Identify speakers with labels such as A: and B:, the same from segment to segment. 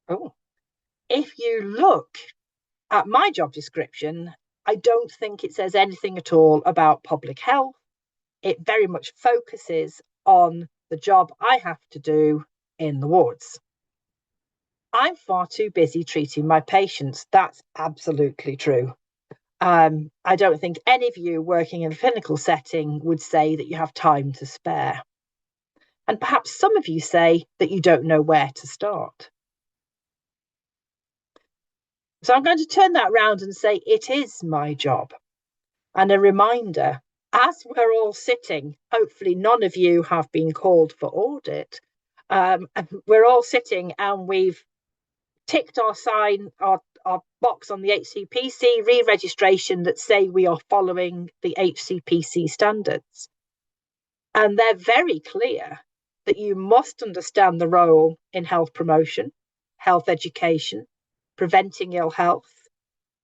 A: Oh, if you look at my job description, I don't think it says anything at all about public health. It very much focuses on the job I have to do in the wards. I'm far too busy treating my patients. That's absolutely true. I don't think any of you working in a clinical setting would say that you have time to spare. And perhaps some of you say that you don't know where to start. So I'm going to turn that around and say it is my job. And a reminder, as we're all sitting, hopefully none of you have been called for audit. We're all sitting and we've ticked our sign, our box on the HCPC re-registration that say we are following the HCPC standards. And they're very clear that you must understand the role in health promotion, health education, preventing ill health,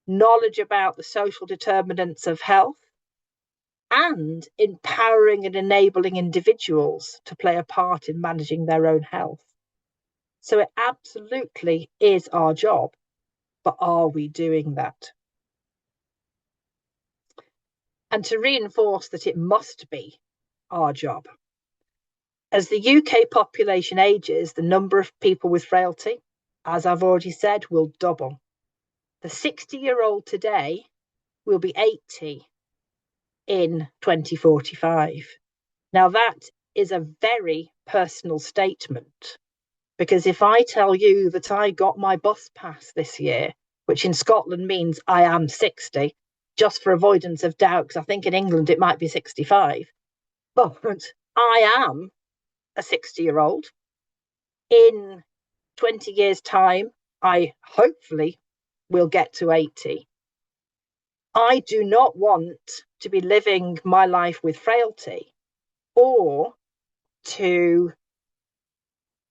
A: knowledge about the social determinants of health, and empowering and enabling individuals to play a part in managing their own health. So it absolutely is our job, but are we doing that? And to reinforce that it must be our job. As the UK population ages, the number of people with frailty, as I've already said, will double. The 60-year-old today will be 80 in 2045. Now, that is a very personal statement, because if I tell you that I got my bus pass this year, which in Scotland means I am 60, just for avoidance of doubt, because I think in England it might be 65, but I am a 60-year-old. In 20 years' time, I hopefully will get to 80. I do not want to be living my life with frailty or to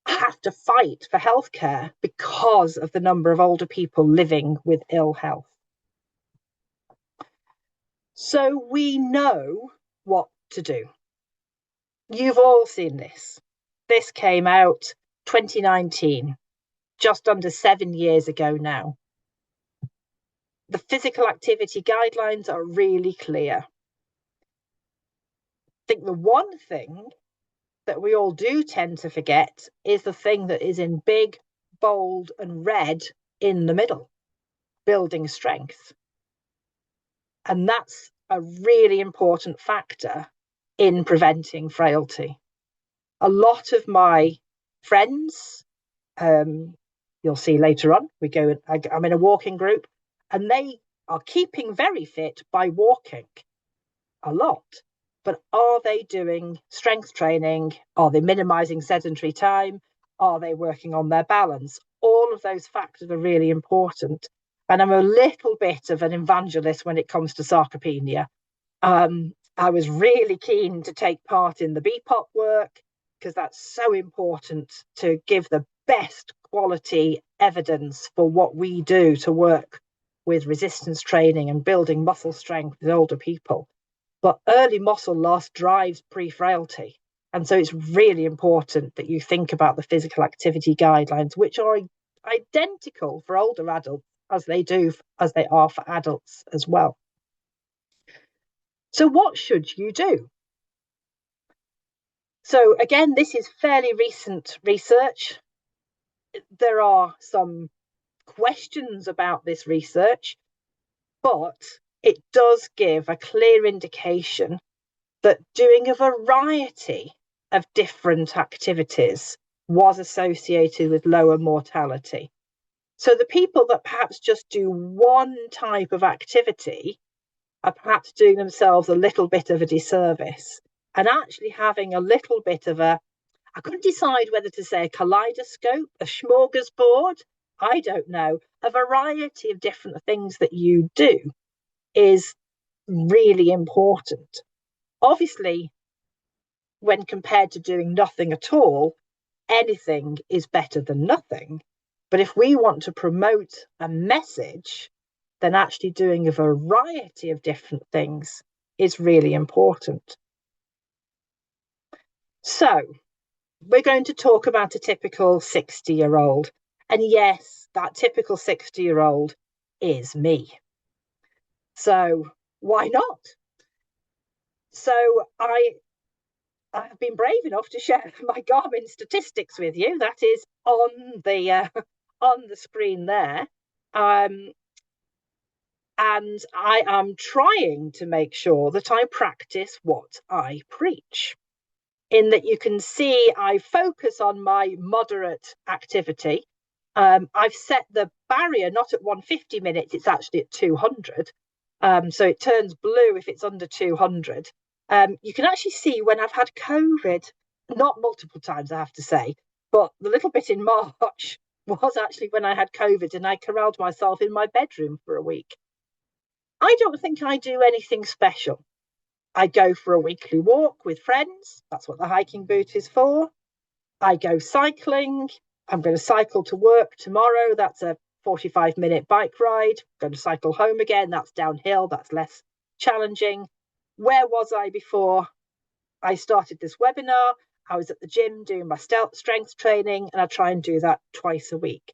A: have to fight for healthcare because of the number of older people living with ill health. So we know what to do. You've all seen this. This came out 2019, just under 7 years ago now. The physical activity guidelines are really clear. I think the one thing that we all do tend to forget is the thing that is in big, bold, and red in the middle, building strength. And that's a really important factor in preventing frailty. A lot of my friends, you'll see later on, I'm in a walking group, and they are keeping very fit by walking a lot. But are they doing strength training? Are they minimizing sedentary time? Are they working on their balance? All of those factors are really important. And I'm a little bit of an evangelist when it comes to sarcopenia. I was really keen to take part in the BPOP work because that's so important to give the best quality evidence for what we do to work with resistance training and building muscle strength with older people. But early muscle loss drives pre-frailty. And so it's really important that you think about the physical activity guidelines, which are identical for older adults as they are for adults as well. So what should you do? So again, this is fairly recent research. There are some questions about this research, but it does give a clear indication that doing a variety of different activities was associated with lower mortality. So the people that perhaps just do one type of activity are perhaps doing themselves a little bit of a disservice and actually having a little bit of I couldn't decide whether to say a kaleidoscope, a smorgasbord, I don't know, a variety of different things that you do is really important. Obviously, when compared to doing nothing at all, anything is better than nothing. But if we want to promote a message, then actually doing a variety of different things is really important. So we're going to talk about a typical 60-year-old. And yes, that typical 60-year-old is me. So why not? So I have been brave enough to share my Garmin statistics with you. That is on the screen there. And I am trying to make sure that I practice what I preach. In that you can see I focus on my moderate activity. I've set the barrier not at 150 minutes, it's actually at 200. So it turns blue if it's under 200. You can actually see when I've had COVID, not multiple times, I have to say, but the little bit in March was actually when I had COVID and I corralled myself in my bedroom for a week. I don't think I do anything special. I go for a weekly walk with friends. That's what the hiking boot is for. I go cycling. I'm going to cycle to work tomorrow. That's a 45-minute bike ride. I'm going to cycle home again. That's downhill. That's less challenging. Where was I before I started this webinar? I was at the gym doing my strength training, and I try and do that twice a week.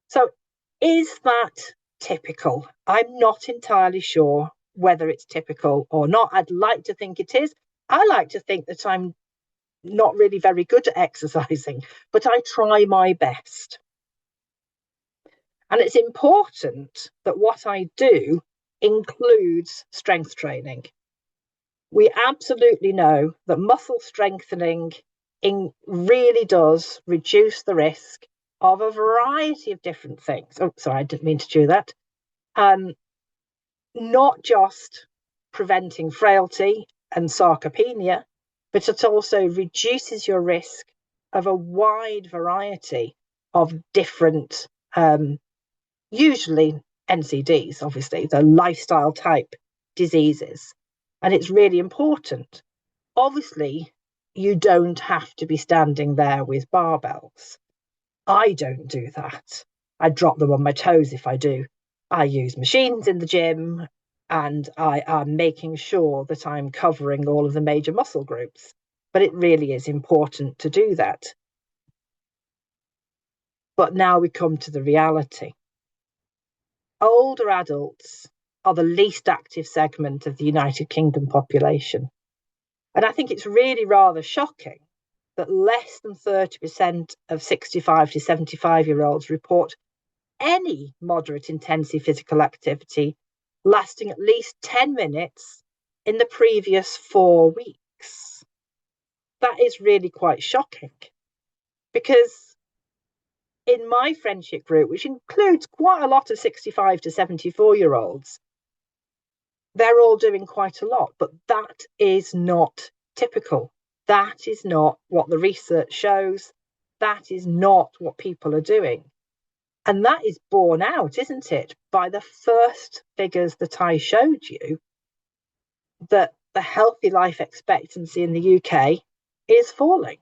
A: So is that typical? I'm not entirely sure whether it's typical or not. I'd like to think it is. I like to think that I'm not really very good at exercising, but I try my best. And it's important that what I do includes strength training. We absolutely know that muscle strengthening really does reduce the risk of a variety of different things. Oh, sorry, I didn't mean to do that. Not just preventing frailty and sarcopenia, but it also reduces your risk of a wide variety of different, usually NCDs, obviously, the lifestyle type diseases. And it's really important. Obviously, you don't have to be standing there with barbells. I don't do that. I drop them on my toes if I do. I use machines in the gym and I am making sure that I'm covering all of the major muscle groups. But it really is important to do that. But now we come to the reality. Older adults are the least active segment of the United Kingdom population. And I think it's really rather shocking that less than 30% of 65 to 75-year-olds report any moderate intensity physical activity lasting at least 10 minutes in the previous 4 weeks. That is really quite shocking, because in my friendship group, which includes quite a lot of 65 to 74-year-olds, they're all doing quite a lot, but that is not typical. That is not what the research shows. That is not what people are doing. And that is borne out, isn't it, by the first figures that I showed you, that the healthy life expectancy in the UK is falling.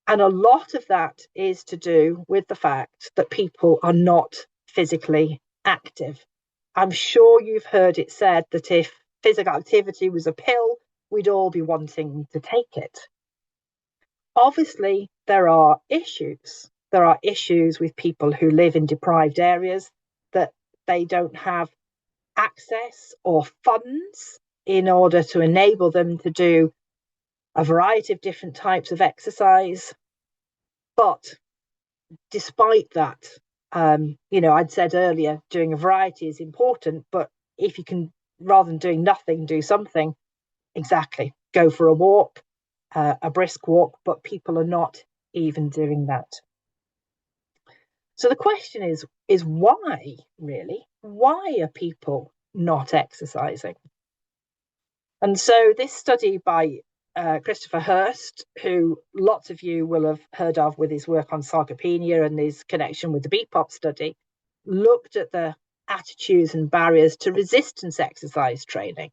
A: And a lot of that is to do with the fact that people are not physically active. I'm sure you've heard it said that if physical activity was a pill, we'd all be wanting to take it. Obviously, there are issues. There are issues with people who live in deprived areas, that they don't have access or funds in order to enable them to do a variety of different types of exercise. But despite that, I'd said earlier, doing a variety is important, but if you can, rather than doing nothing, do something, exactly, go for a walk, a brisk walk, but people are not even doing that. So the question is why, really? Why are people not exercising? And so this study by Christopher Hurst, who lots of you will have heard of with his work on sarcopenia and his connection with the BPOP study, looked at the attitudes and barriers to resistance exercise training.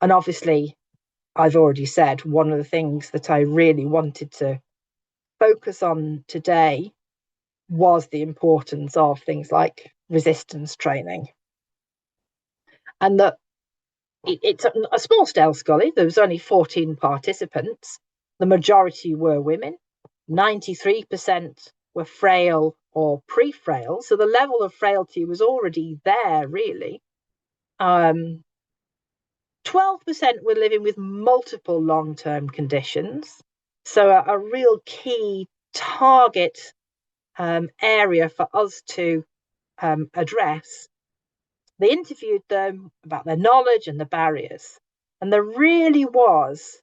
A: And obviously, I've already said, one of the things that I really wanted to focus on today was the importance of things like resistance training. And that it's a small scale study. There was only 14 participants. The majority were women. 93% were frail or pre-frail. So the level of frailty was already there, really. 12% were living with multiple long-term conditions. So a real key target area for us to address. They interviewed them about their knowledge and the barriers. And there really was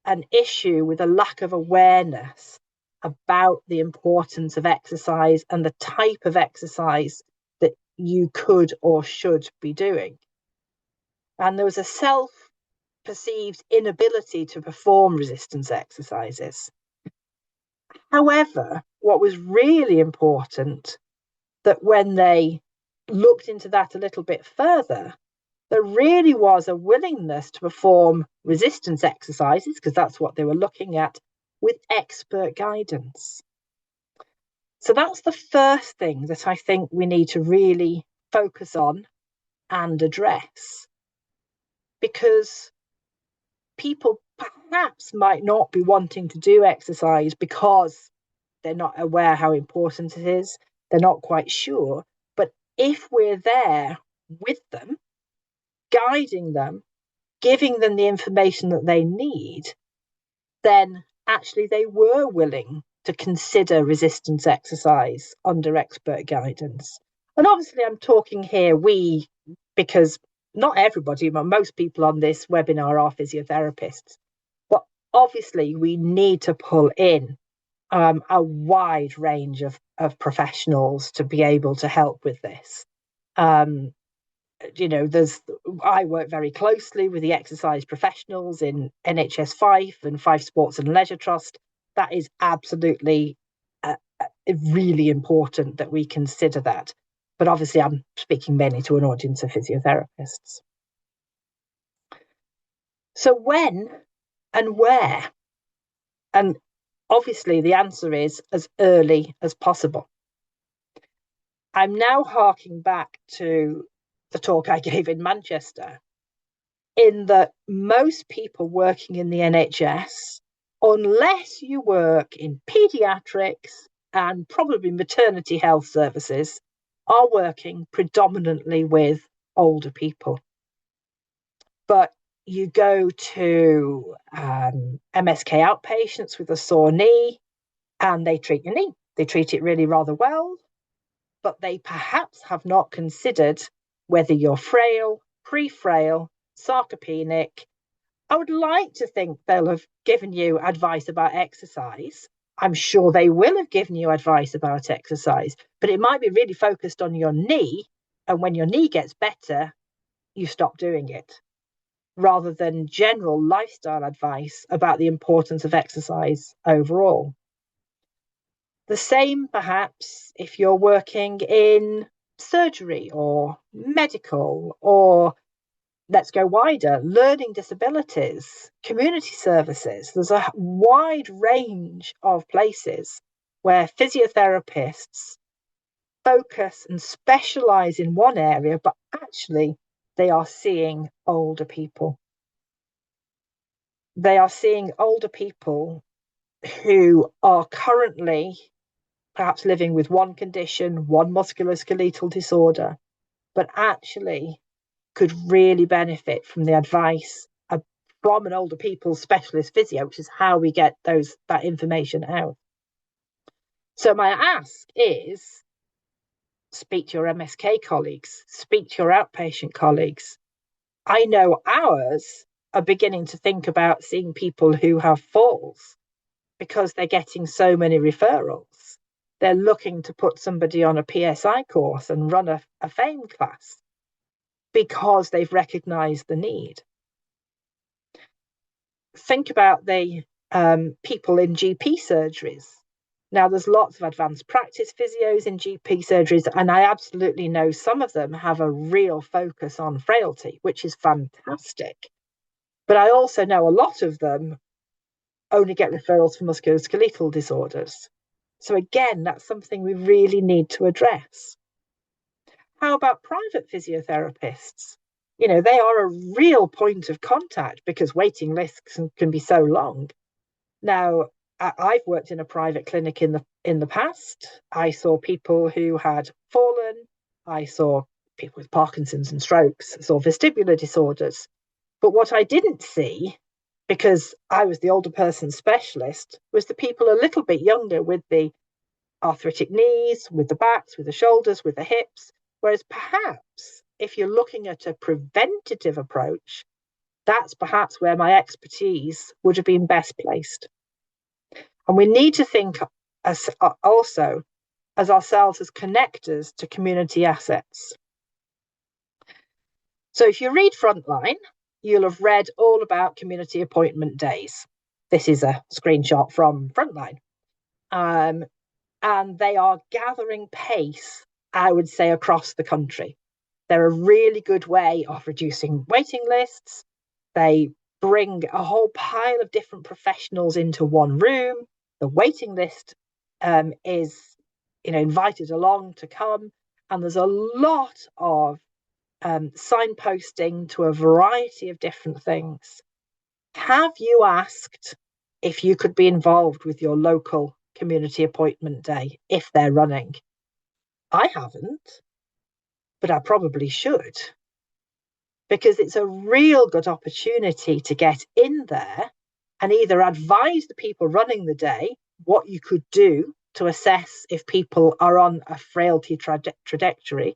A: an issue with a lack of awareness about the importance of exercise and the type of exercise that you could or should be doing. And there was a self-perceived inability to perform resistance exercises. However, what was really important, that when they looked into that a little bit further, there really was a willingness to perform resistance exercises, because that's what they were looking at, with expert guidance. So that's the first thing that I think we need to really focus on and address, because people perhaps might not be wanting to do exercise because they're not aware how important it is. They're not quite sure. But if we're there with them, guiding them, giving them the information that they need, then actually they were willing to consider resistance exercise under expert guidance. And obviously I'm talking here we, because not everybody, but most people on this webinar are physiotherapists. But obviously we need to pull in a wide range of professionals to be able to help with this. I work very closely with the exercise professionals in NHS Fife and Fife Sports and Leisure Trust. That is absolutely really important that we consider that. But obviously, I'm speaking mainly to an audience of physiotherapists. So when and where? And obviously, the answer is as early as possible. I'm now harking back to the talk I gave in Manchester, in that most people working in the NHS, unless you work in paediatrics and probably maternity health services, are working predominantly with older people. But you go to MSK outpatients with a sore knee and they treat your knee. They treat it really rather well, but they perhaps have not considered whether you're frail, pre-frail, sarcopenic. I would like to think they'll have given you advice about exercise. I'm sure they will have given you advice about exercise, but it might be really focused on your knee. And when your knee gets better, you stop doing it, rather than general lifestyle advice about the importance of exercise overall. The same, perhaps, if you're working in surgery or medical, or let's go wider, learning disabilities, community services. There's a wide range of places where physiotherapists focus and specialize in one area, but actually they are seeing older people. They are seeing older people who are currently perhaps living with one condition, one musculoskeletal disorder, but actually could really benefit from the advice from an older people's specialist physio, which is how we get that information out. So my ask is, speak to your MSK colleagues, speak to your outpatient colleagues. I know ours are beginning to think about seeing people who have falls because they're getting so many referrals. They're looking to put somebody on a PSI course and run a FAME class because they've recognized the need. Think about the people in GP surgeries. Now, there's lots of advanced practice physios in GP surgeries, and I absolutely know some of them have a real focus on frailty, which is fantastic. But I also know a lot of them only get referrals for musculoskeletal disorders. So again, that's something we really need to address. How about private physiotherapists? You know, they are a real point of contact because waiting lists can be so long. Now, I've worked in a private clinic in the in the past. I saw people who had fallen. I saw people with Parkinson's and strokes. I saw vestibular disorders. But what I didn't see, because I was the older person specialist, was the people a little bit younger with the arthritic knees, with the backs, with the shoulders, with the hips. Whereas perhaps if you're looking at a preventative approach, that's perhaps where my expertise would have been best placed. And we need to think as also as ourselves as connectors to community assets. So if you read Frontline, you'll have read all about community appointment days. This is a screenshot from Frontline. And they are gathering pace, I would say, across the country. They're a really good way of reducing waiting lists. They bring a whole pile of different professionals into one room. The waiting list is, invited along to come, and there's a lot of signposting to a variety of different things. Have you asked if you could be involved with your local community appointment day if they're running? I haven't, but I probably should, because it's a real good opportunity to get in there and either advise the people running the day what you could do to assess if people are on a frailty trajectory,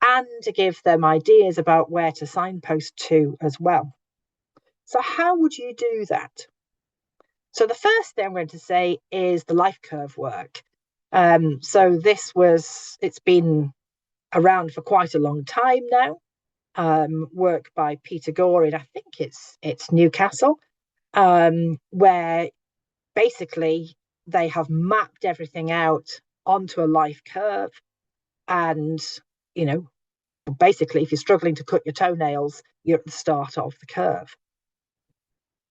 A: and to give them ideas about where to signpost to as well. So how would you do that? So the first thing I'm going to say is the life curve work. So it's been around for quite a long time now. Work by Peter Gore in, I think it's Newcastle, where basically they have mapped everything out onto a life curve. And, basically, if you're struggling to cut your toenails, you're at the start of the curve.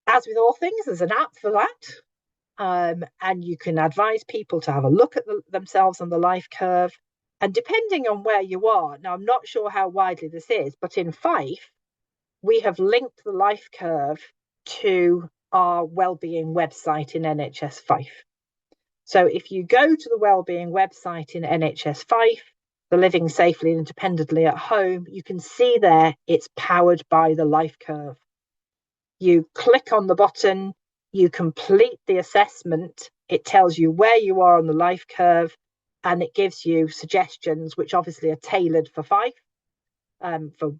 A: As with all things, there's an app for that. And you can advise people to have a look at themselves on the life curve. And depending on where you are, now I'm not sure how widely this is, but in Fife, we have linked the life curve to our wellbeing website in NHS Fife. So if you go to the wellbeing website in NHS Fife, the Living Safely and Independently at Home, you can see there it's powered by the life curve. You click on the button, you complete the assessment, it tells you where you are on the life curve, and it gives you suggestions which obviously are tailored for Fife, for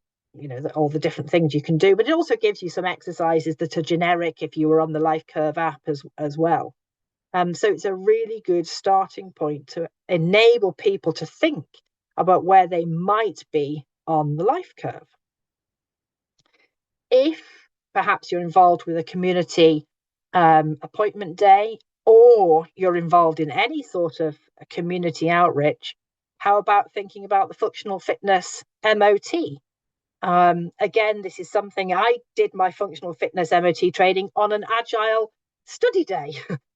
A: all the different things you can do, but it also gives you some exercises that are generic if you were on the life curve app as well. So it's a really good starting point to enable people to think about where they might be on the life curve. If perhaps you're involved with a community appointment day, or you're involved in any sort of community outreach, how about thinking about the functional fitness MOT? Again, this is something I did my functional fitness MOT training on an agile study day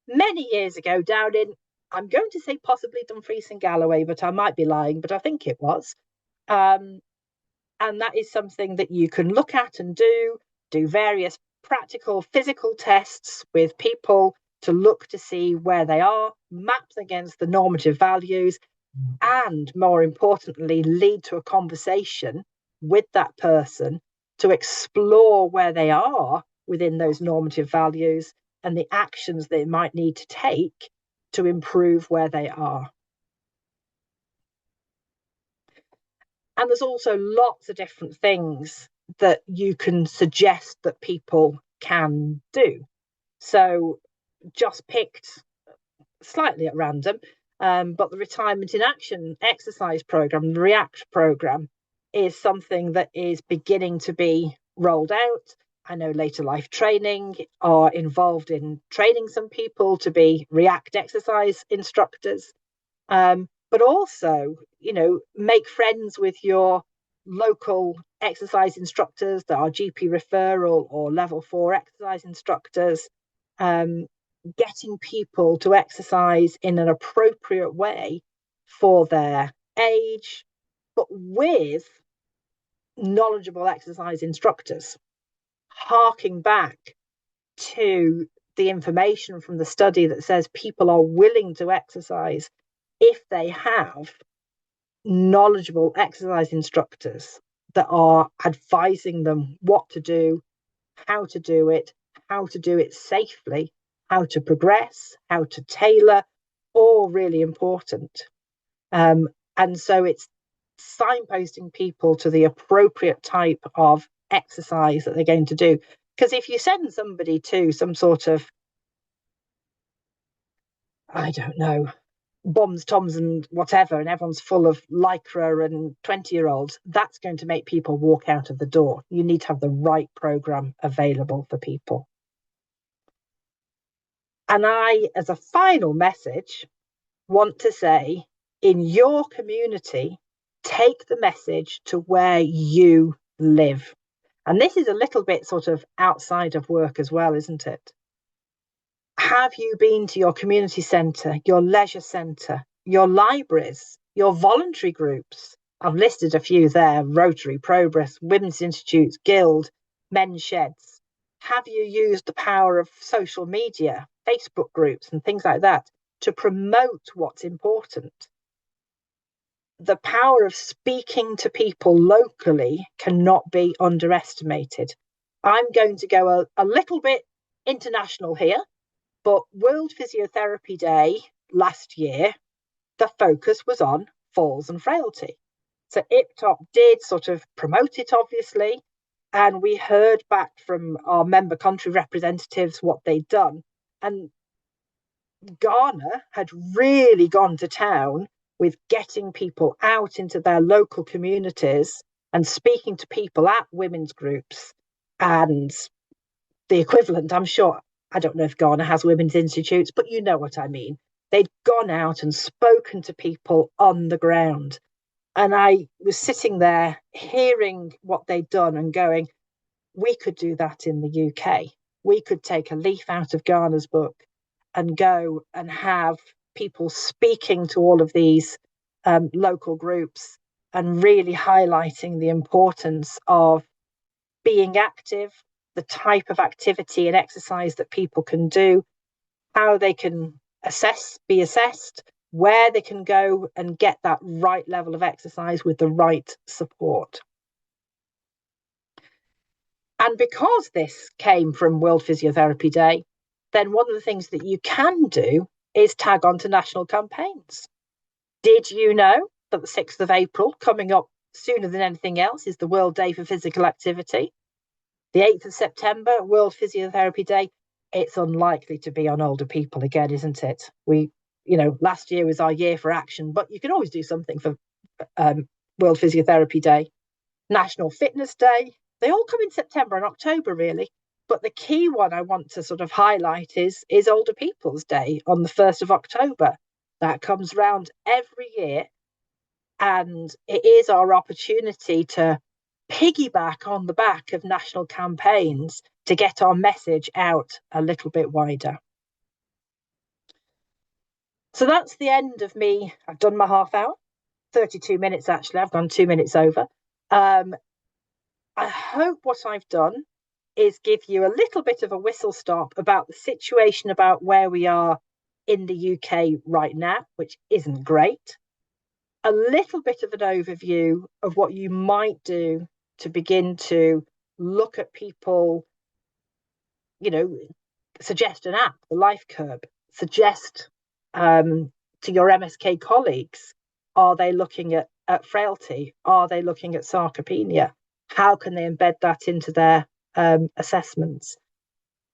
A: many years ago down in, I'm going to say possibly Dumfries and Galloway, but I might be lying, but I think it was. And that is something that you can look at and do various practical physical tests with people to look to see where they are, mapped against the normative values, and more importantly, lead to a conversation with that person to explore where they are within those normative values and the actions they might need to take to improve where they are. And there's also lots of different things that you can suggest that people can do. So just picked slightly at random, but the Retirement in Action exercise program, the REACT program, is something that is beginning to be rolled out. I know Later Life Training are involved in training some people to be REACT exercise instructors. But also, make friends with your local exercise instructors that are GP referral or level 4 exercise instructors, getting people to exercise in an appropriate way for their age, but with knowledgeable exercise instructors, harking back to the information from the study that says people are willing to exercise if they have knowledgeable exercise instructors that are advising them what to do, how to do it safely, how to progress, how to tailor, all really important. And so it's signposting people to the appropriate type of exercise that they're going to do. Because if you send somebody to some sort of, I don't know, bombs, toms, and whatever, and everyone's full of lycra and 20-year-olds, that's going to make people walk out of the door. You need to have the right program available for people. And I, as a final message, want to say, in your community, take the message to where you live. And this is a little bit sort of outside of work as well, isn't it? Have you been to your community centre, your leisure centre, your libraries, your voluntary groups? I've listed a few there: Rotary, Progress, Women's Institutes, Guild, Men's Sheds. Have you used the power of social media, Facebook groups and things like that to promote what's important? The power of speaking to people locally cannot be underestimated. I'm going to go a little bit international here, but World Physiotherapy Day last year, the focus was on falls and frailty. So IPTOP did sort of promote it, obviously, and we heard back from our member country representatives what they'd done. And Ghana had really gone to town with getting people out into their local communities and speaking to people at women's groups and the equivalent, I'm sure. I don't know if Ghana has women's institutes, but you know what I mean. They'd gone out and spoken to people on the ground. And I was sitting there hearing what they'd done and going, we could do that in the UK. We could take a leaf out of Ghana's book and go and have people speaking to all of these local groups and really highlighting the importance of being active, the type of activity and exercise that people can do, how they can be assessed, where they can go and get that right level of exercise with the right support. And because this came from World Physiotherapy Day, then one of the things that you can do is tag on to national campaigns. Did you know that the 6th of April, coming up sooner than anything else, is the World Day for Physical Activity? The 8th of September, World Physiotherapy Day. It's unlikely to be on older people again, isn't it? Last year was our year for action, but you can always do something for World Physiotherapy Day. National Fitness Day. They all come in September and October, really. But the key one I want to sort of highlight is Older People's Day on the 1st of October. That comes round every year. And it is our opportunity to piggyback on the back of national campaigns to get our message out a little bit wider. So that's the end of me. I've done my half hour, 32 minutes actually. I've gone 2 minutes over. I hope what I've done is give you a little bit of a whistle stop about the situation about where we are in the UK right now, which isn't great. A little bit of an overview of what you might do to begin to look at people, suggest an app, the Life Curb, suggest to your MSK colleagues, are they looking at frailty? Are they looking at sarcopenia? How can they embed that into their assessments?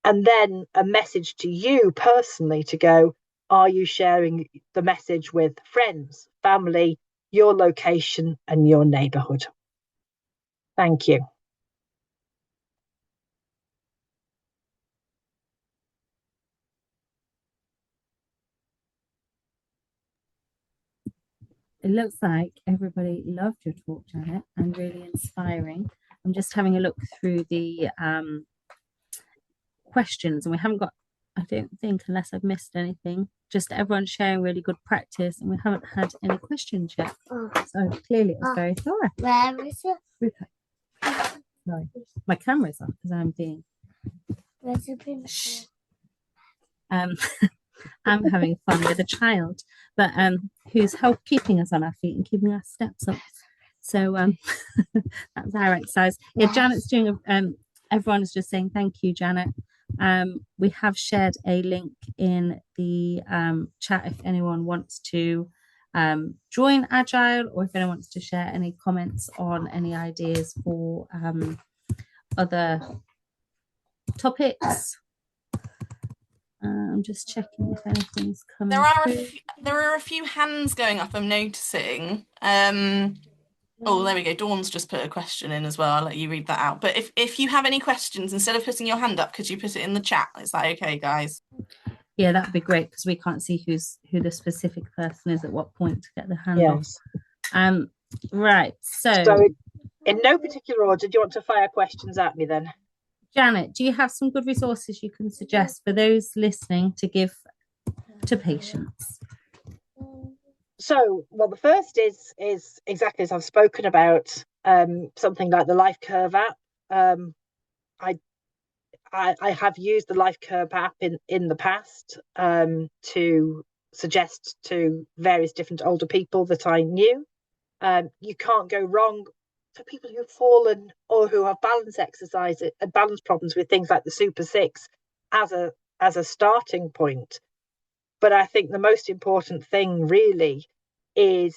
A: And then a message to you personally to go, are you sharing the message with friends, family, your location and your neighbourhood? Thank you.
B: It looks like everybody loved your talk, Janet, and really inspiring. I'm just having a look through the questions, and we haven't got, I don't think, unless I've missed anything, just everyone sharing really good practice, and we haven't had any questions yet. So clearly it was very thorough.
C: Where is it?
B: Okay. Sorry, my camera's off because I'm being.
C: Where's the pin? Shh.
B: Um, I'm having fun with a child, but who's help keeping us on our feet and keeping our steps up. So that's our exercise. Yeah, Janet's doing everyone is just saying thank you, Janet. We have shared a link in the chat if anyone wants to join Agile, or if anyone wants to share any comments on any ideas for other topics. I'm just checking if anything's coming through.
C: There are a few hands going up, I'm noticing. Oh, there we go. Dawn's just put a question in as well. I'll let you read that out. But if you have any questions, instead of putting your hand up, could you put it in the chat? Is that okay, guys?
B: Yeah, that'd be great because we can't see who the specific person is at what point to get the hand
A: Yes.
B: off. Right.
A: So in no particular order, do you want to fire questions at me then?
B: Janet, do you have some good resources you can suggest for those listening to give to patients?
A: So, well, the first is exactly as I've spoken about, something like the Life Curve app. I have used the Life Curve app in the past to suggest to various different older people that I knew. You can't go wrong for people who've fallen or who have balance problems with things like the Super Six as a starting point. But I think the most important thing really is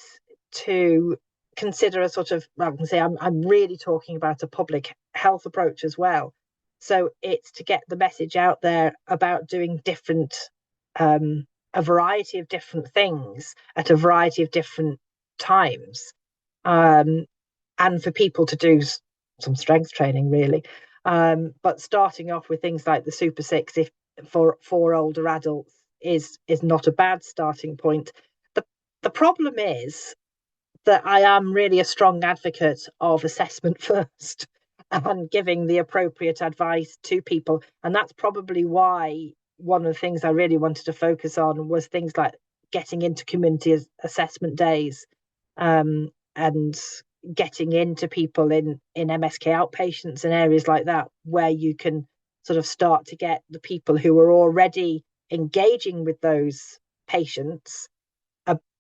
A: to consider a sort of, well, I can say I'm really talking about a public health approach as well. So it's to get the message out there about doing a variety of different things at a variety of different times, and for people to do some strength training really. But starting off with things like the Super Six, if for older adults, is not a bad starting point. The problem is that I am really a strong advocate of assessment first and giving the appropriate advice to people. And that's probably why one of the things I really wanted to focus on was things like getting into community assessment days, and getting into people in MSK outpatients and areas like that, where you can sort of start to get the people who are already engaging with those patients,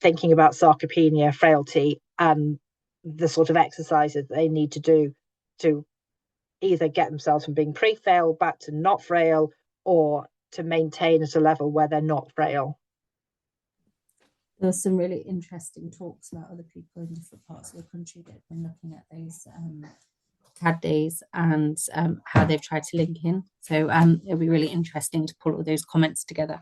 A: thinking about sarcopenia, frailty, and the sort of exercises they need to do to either get themselves from being pre-frail back to not frail, or to maintain at a level where they're not frail.
B: There were some really interesting talks about other people in different parts of the country that have been looking at those CAD days and how they've tried to link in. So it'll be really interesting to pull all those comments together.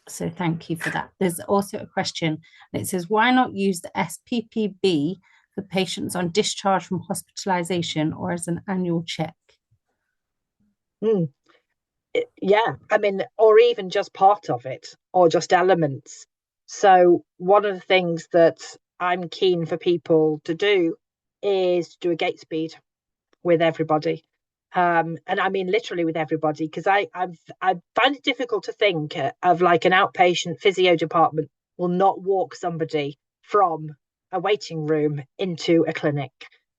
B: So thank you for that. There's also a question, and it says, why not use the SPPB for patients on discharge from hospitalization or as an annual check?
A: Yeah, I mean, or even just part of it, or just elements. So one of the things that I'm keen for people to do is to do a gait speed with everybody. And I mean literally with everybody, because I find it difficult to think of like an outpatient physio department will not walk somebody from a waiting room into a clinic.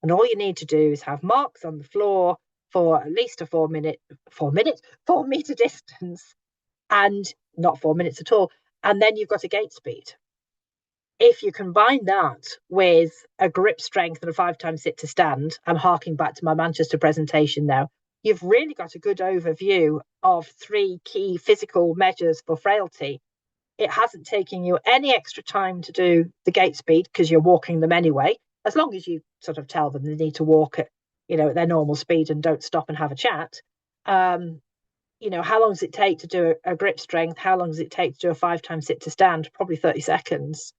A: And all you need to do is have marks on the floor for at least a 4 meter distance, and not 4 minutes at all. And then you've got a gait speed. If you combine that with a grip strength and a 5 times sit to stand, I'm harking back to my Manchester presentation now, you've really got a good overview of 3 key physical measures for frailty. It hasn't taken you any extra time to do the gait speed because you're walking them anyway, as long as you sort of tell them they need to walk at their normal speed and don't stop and have a chat. How long does it take to do a grip strength? How long does it take to do a 5 times sit to stand? Probably 30 seconds.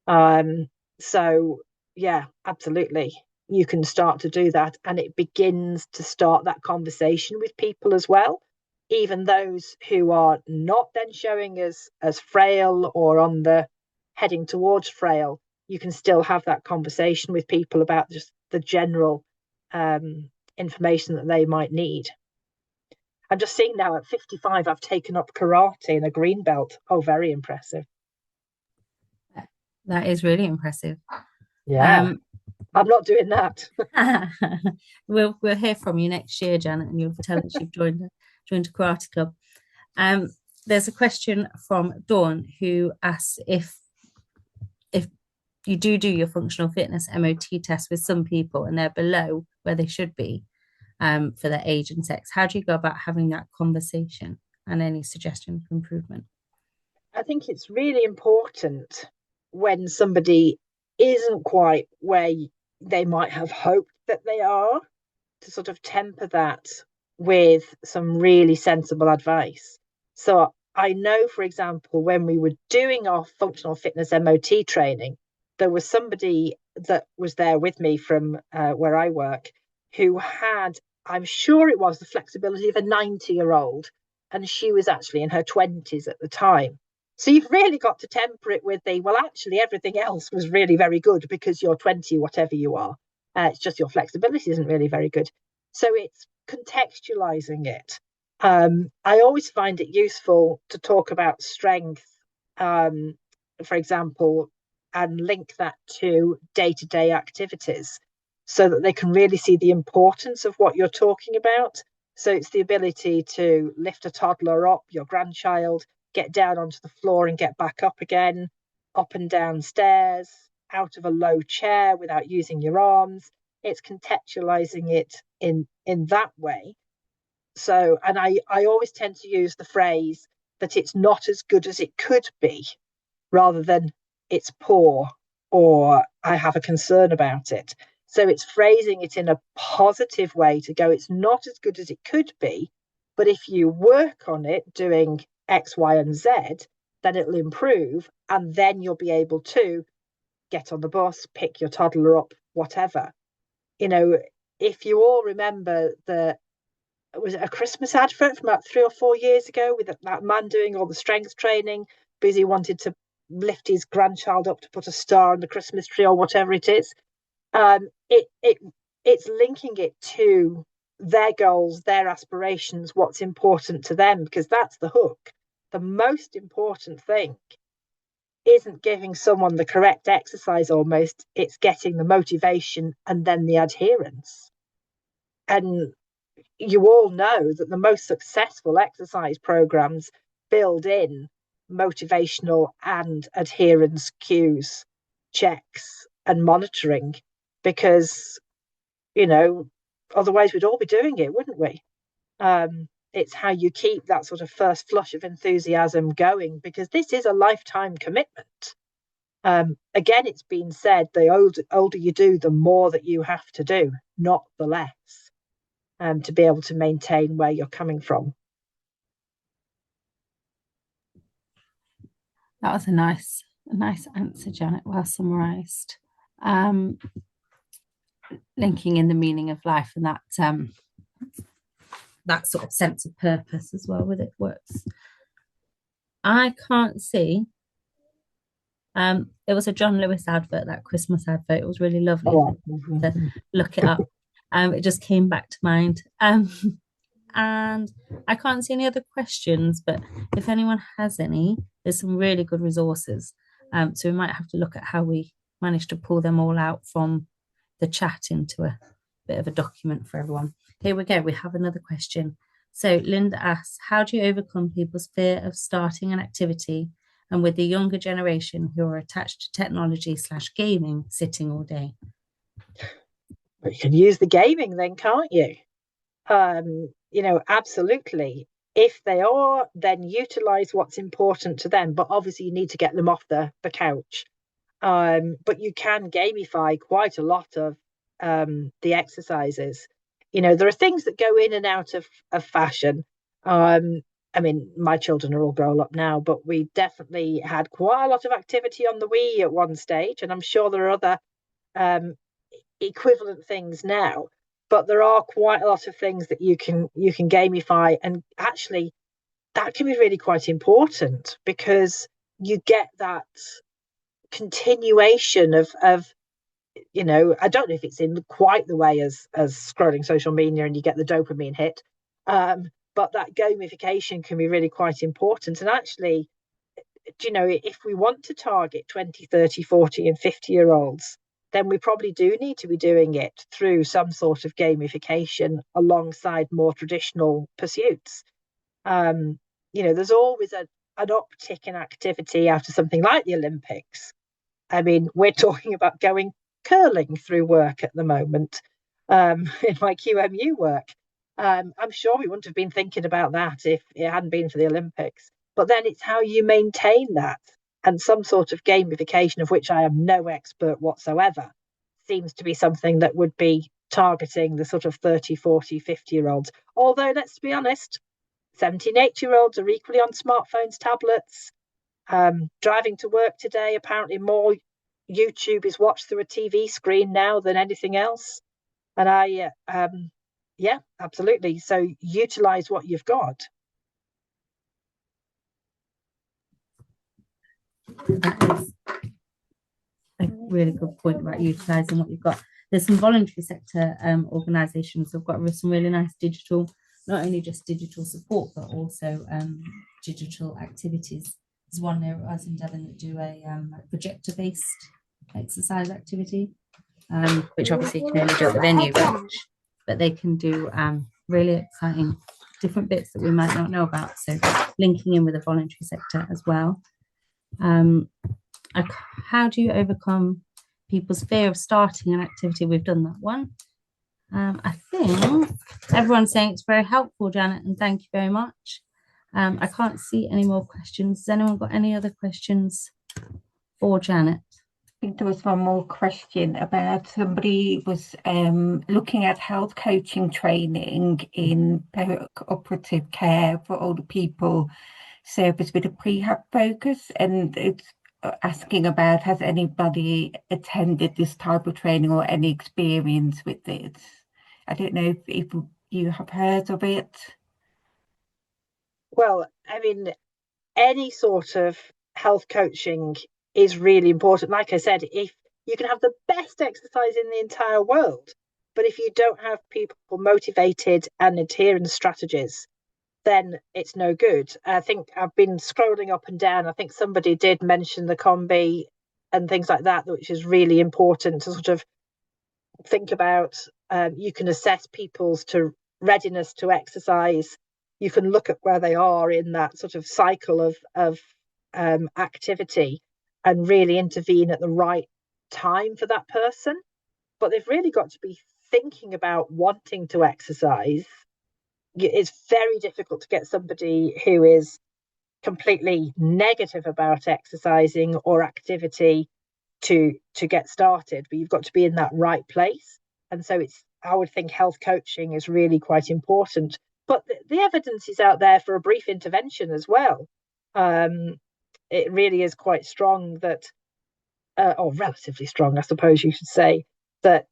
A: So yeah, absolutely. You can start to do that, and it begins to start that conversation with people as well. Even those who are not then showing as frail or on the heading towards frail, you can still have that conversation with people about just the general information that they might need. I'm just seeing now at 55, I've taken up karate in a green belt. Oh, very impressive.
B: That is really impressive.
A: Yeah. I'm not doing that.
B: We'll hear from you next year, Janet, and you'll tell us you've joined a karate club. There's a question from Dawn who asks if you do your functional fitness MOT test with some people and they're below where they should be for their age and sex, how do you go about having that conversation and any suggestion for improvement?
A: I think it's really important when somebody isn't quite where they might have hoped that they are to sort of temper that with some really sensible advice. So I know, for example, when we were doing our functional fitness MOT training, there was somebody that was there with me from where I work who had, I'm sure it was the flexibility of a 90-year-old, and she was actually in her 20s at the time. So you've really got to temper it with well, actually, everything else was really very good because you're 20, whatever you are. It's just your flexibility isn't really very good. So it's contextualizing it. I always find it useful to talk about strength, for example, and link that to day-to-day activities so that they can really see the importance of what you're talking about. So it's the ability to lift a toddler up, your grandchild, get down onto the floor and get back up again, up and down stairs, out of a low chair without using your arms. It's contextualizing it in that way. So, and I always tend to use the phrase that it's not as good as it could be, rather than it's poor or I have a concern about it. So it's phrasing it in a positive way to go, it's not as good as it could be, but if you work on it doing X, Y, and Z, then it'll improve. And then you'll be able to get on the bus, pick your toddler up, whatever. If you all remember was it a Christmas advert from about 3 or 4 years ago with that man doing all the strength training because he wanted to lift his grandchild up to put a star on the Christmas tree or whatever it is. It's linking it to their goals, their aspirations, what's important to them, because that's the hook. The most important thing isn't giving someone the correct exercise almost, it's getting the motivation and then the adherence. And you all know that the most successful exercise programs build in motivational and adherence cues, checks, and monitoring, because, otherwise we'd all be doing it, wouldn't we? It's how you keep that sort of first flush of enthusiasm going, because this is a lifetime commitment. Again, it's been said, the older you do, the more that you have to do, not the less, to be able to maintain where you're coming from.
B: That was a nice answer, Janet. Well summarised. Linking in the meaning of life and that sort of sense of purpose as well with it works. I can't see. It was a John Lewis advert, that Christmas advert. It was really lovely to look it up. It just came back to mind. And I can't see any other questions, but if anyone has any, there's some really good resources. So we might have to look at how we managed to pull them all out from the chat into a bit of a document for everyone. Here we go. We have another question. So Linda asks, how do you overcome people's fear of starting an activity and with the younger generation who are attached to technology/gaming sitting all day?
A: But you can use the gaming then, can't you? Absolutely. If they are, then utilize what's important to them. But obviously, you need to get them off the couch. But you can gamify quite a lot of the exercises. There are things that go in and out of fashion. My children are all grown up now, but we definitely had quite a lot of activity on the Wii at one stage, and I'm sure there are other equivalent things now. But there are quite a lot of things that you can gamify, and actually that can be really quite important because you get that continuation of I don't know if it's in quite the way as scrolling social media and you get the dopamine hit, but that gamification can be really quite important. And actually, if we want to target 20, 30, 40 and 50-year-olds, then we probably do need to be doing it through some sort of gamification alongside more traditional pursuits. there's always an uptick in activity after something like the Olympics. I mean, we're talking about going curling through work at the moment, in my QMU work. I'm sure we wouldn't have been thinking about that if it hadn't been for the Olympics. But then it's how you maintain that. And some sort of gamification, of which I am no expert whatsoever, seems to be something that would be targeting the sort of 30, 40, 50-year-olds. Although, let's be honest, 17, 8-year-olds are equally on smartphones, tablets. Driving to work today, apparently more YouTube is watched through a TV screen now than anything else. And yeah, absolutely. So utilize what you've got.
B: That is a really good point about utilising what you've got. There's some voluntary sector organisations who've got some really nice digital, not only just digital support, but also digital activities. There's one near us in Devon that do a projector-based exercise activity, which obviously you can only do at the venue, but they can do really exciting different bits that we might not know about. So linking in with the voluntary sector as well. How do you overcome people's fear of starting an activity? We've done that one. I think everyone's saying it's very helpful, Janet, and thank you very much. I can't see any more questions. Has anyone got any other questions for Janet?
D: I think there was one more question about somebody was looking at health coaching training in operative care for older people service with a prehab focus, and it's asking about, has anybody attended this type of training or any experience with this? I don't know if you have heard of it.
A: Well, I mean, any sort of health coaching is really important. Like I said, if you can have the best exercise in the entire world, but if you don't have people motivated and adhering to strategies, then it's no good. I think I've been scrolling up and down. I think somebody did mention the combi and things like that, which is really important to sort of think about. You can assess people's readiness to exercise. You can look at where they are in that sort of cycle of activity and really intervene at the right time for that person. But they've really got to be thinking about wanting to exercise. It's very difficult to get somebody who is completely negative about exercising or activity to get started, but you've got to be in that right place. And so I would think health coaching is really quite important. But the evidence is out there for a brief intervention as well. It really is quite strong that, or relatively strong, I suppose you should say, that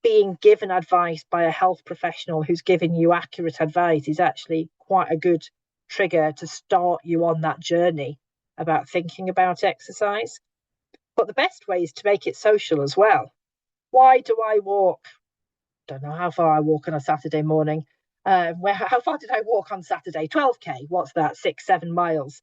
A: being given advice by a health professional who's giving you accurate advice is actually quite a good trigger to start you on that journey about thinking about exercise. But the best way is to make it social as well. Why do I walk? Don't know how far I walk on a Saturday morning. How far did I walk on Saturday? 12k. What's that? 6-7 miles.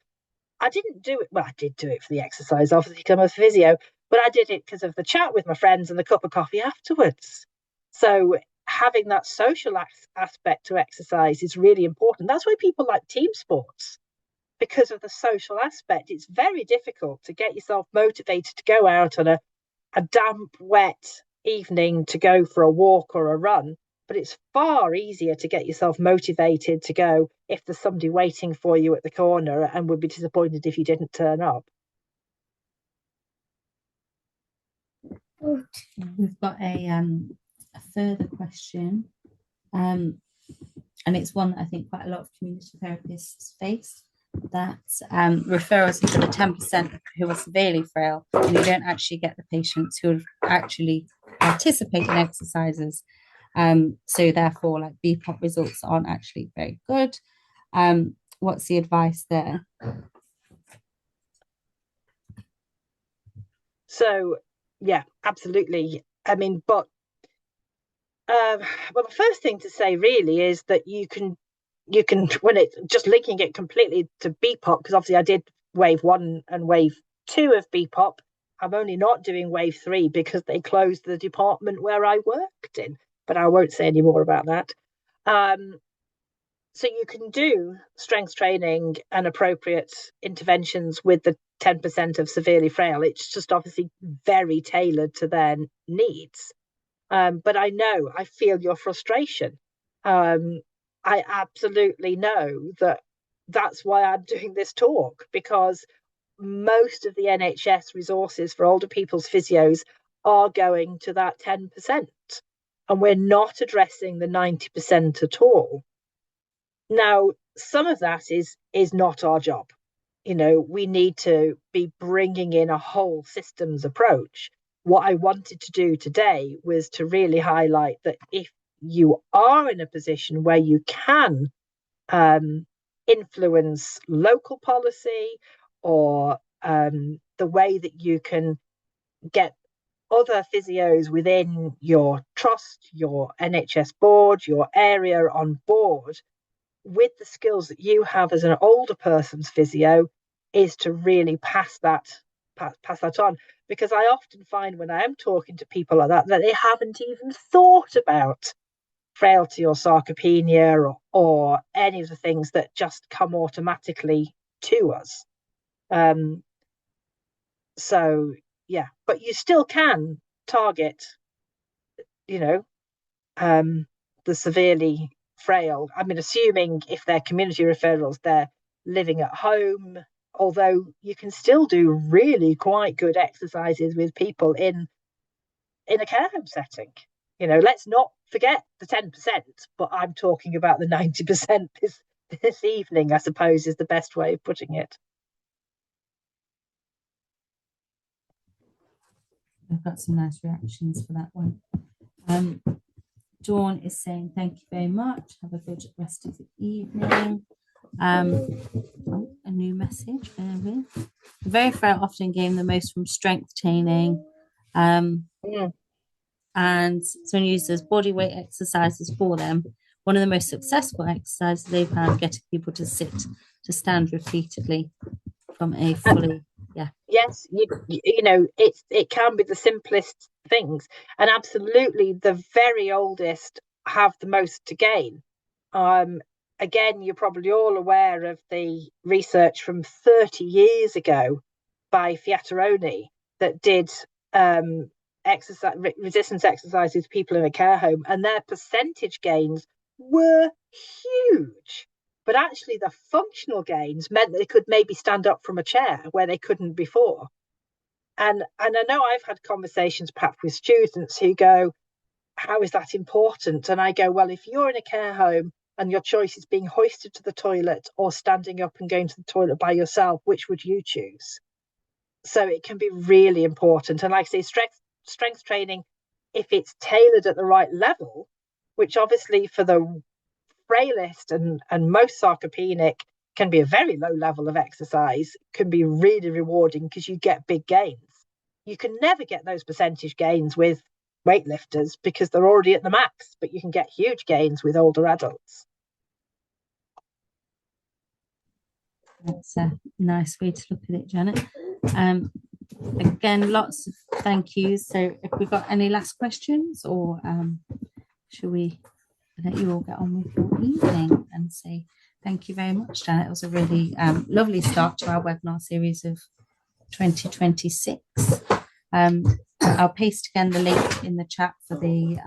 A: I didn't do it. Well, I did do it for the exercise, obviously, because I'm a physio, but I did it because of the chat with my friends and the cup of coffee afterwards. So having that social aspect to exercise is really important. That's why people like team sports, because of the social aspect. It's very difficult to get yourself motivated to go out on a damp, wet evening to go for a walk or a run. But it's far easier to get yourself motivated to go if there's somebody waiting for you at the corner and would be disappointed if you didn't turn up.
B: We've got a further question, and it's one that I think quite a lot of community therapists face, that referrals into the 10% who are severely frail, and you don't actually get the patients who actually participate in exercises. So therefore, like BPOP results aren't actually very good. What's the advice there?
A: So, yeah, absolutely. I mean, but well, the first thing to say really is that you can when it's just linking it completely to BPOP, because obviously I did wave 1 and wave 2 of BPOP. I'm only not doing wave 3 because they closed the department where I worked in, but I won't say any more about that. So you can do strength training and appropriate interventions with the 10% of severely frail. It's just obviously very tailored to their needs. But I feel your frustration. I absolutely know that that's why I'm doing this talk, because most of the NHS resources for older people's physios are going to that 10%. And we're not addressing the 90% at all. Now, some of that is not our job. We need to be bringing in a whole systems approach. What I wanted to do today was to really highlight that if you are in a position where you can influence local policy, or the way that you can get other physios within your trust, your NHS board, your area on board with the skills that you have as an older person's physio, is to really pass that on. Because I often find when I am talking to people like that they haven't even thought about frailty or sarcopenia, or any of the things that just come automatically to us. So yeah, but you still can target, the severely frail. I mean, assuming if they're community referrals, they're living at home, although you can still do really quite good exercises with people in a care home setting. Let's not forget the 10%, but I'm talking about the 90% this evening, I suppose, is the best way of putting it.
B: I've got some nice reactions for that one. Dawn is saying, thank you very much. Have a good rest of the evening. A new message. The very frail often gain the most from strength training. And someone uses body weight exercises for them. One of the most successful exercises they've had getting people to stand repeatedly from a fully,
A: Yes, it can be the simplest things, and absolutely the very oldest have the most to gain. Again, you're probably all aware of the research from 30 years ago by Fiataroni that did resistance exercises with people in a care home, and their percentage gains were huge. But actually, the functional gains meant that they could maybe stand up from a chair where they couldn't before. And I know I've had conversations perhaps with students who go, how is that important? And I go, well, if you're in a care home and your choice is being hoisted to the toilet or standing up and going to the toilet by yourself, which would you choose? So it can be really important. And like I say, strength training, if it's tailored at the right level, which obviously for the frailest and most sarcopenic can be a very low level of exercise, can be really rewarding because you get big gains. You can never get those percentage gains with weightlifters because they're already at the max, but you can get huge gains with older adults.
B: That's a nice way to look at it, Janet. Again, lots of thank yous. So if we've got any last questions, or should we let you all get on with your evening and say thank you very much, Janet. It was a really lovely start to our webinar series of 2026. I'll paste again the link in the chat for the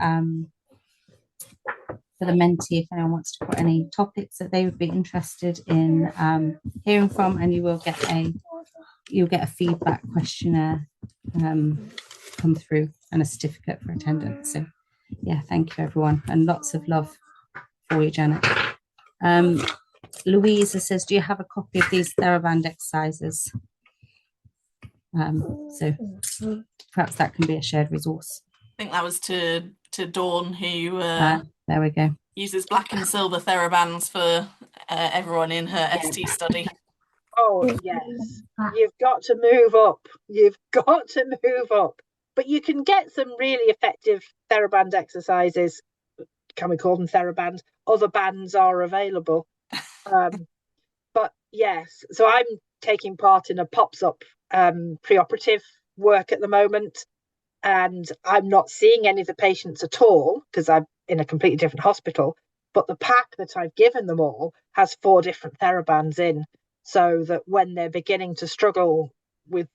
B: mentee if anyone wants to put any topics that they would be interested in hearing from, and you'll get a feedback questionnaire come through and a certificate for attendance. So yeah, thank you everyone, and lots of love for you, Janet. Louisa says, do you have a copy of these TheraBand exercises? So perhaps that can be a shared resource.
C: I think that was to Dawn, who
B: there we go.
C: Uses black and silver TheraBands for everyone in her ST study.
A: Oh yes, you've got to move up. You've got to move up. But you can get some really effective TheraBand exercises. Can we call them TheraBand? Other bands are available. But yes, so I'm taking part in a pops up preoperative work at the moment, and I'm not seeing any of the patients at all because I'm in a completely different hospital. But the pack that I've given them all has 4 different therabands in, so that when they're beginning to struggle with,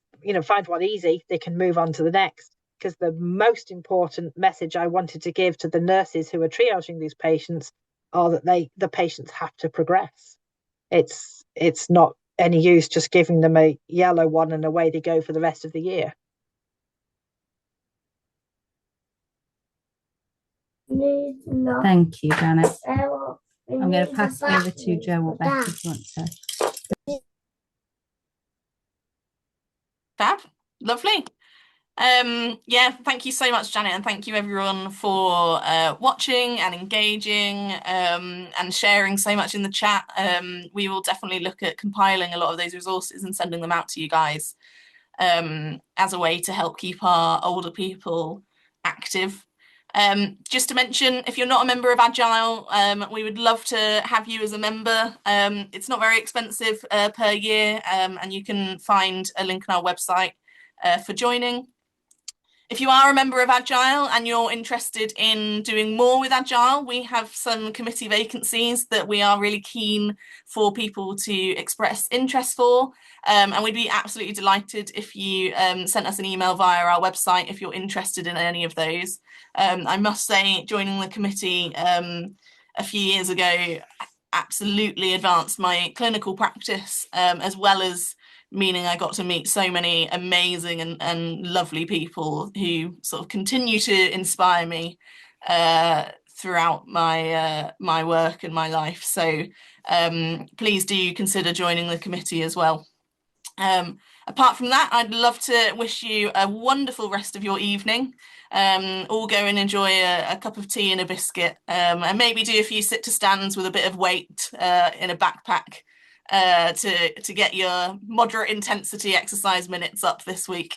A: find one easy, they can move on to the next. Because the most important message I wanted to give to the nurses who are triaging these patients are that the patients have to progress. It's not any use just giving them a yellow one and away they go for the rest of the year.
B: Thank you, Janet. I'm going to pass over to Jo or Beth if you want to.
C: Fab, lovely. Yeah, thank you so much, Janet, and thank you everyone for watching and engaging and sharing so much in the chat. We will definitely look at compiling a lot of those resources and sending them out to you guys as a way to help keep our older people active. Just to mention, if you're not a member of Agile, we would love to have you as a member. It's not very expensive per year, and you can find a link on our website for joining. If you are a member of Agile and you're interested in doing more with Agile, we have some committee vacancies that we are really keen for people to express interest for. And we'd be absolutely delighted if you sent us an email via our website if you're interested in any of those. I must say, joining the committee a few years ago absolutely advanced my clinical practice, as well as meaning I got to meet so many amazing and lovely people who sort of continue to inspire me throughout my work and my life. So please do consider joining the committee as well. Apart from that, I'd love to wish you a wonderful rest of your evening. All go and enjoy a cup of tea and a biscuit, and maybe do a few sit to stands with a bit of weight in a backpack to get your moderate intensity exercise minutes up this week.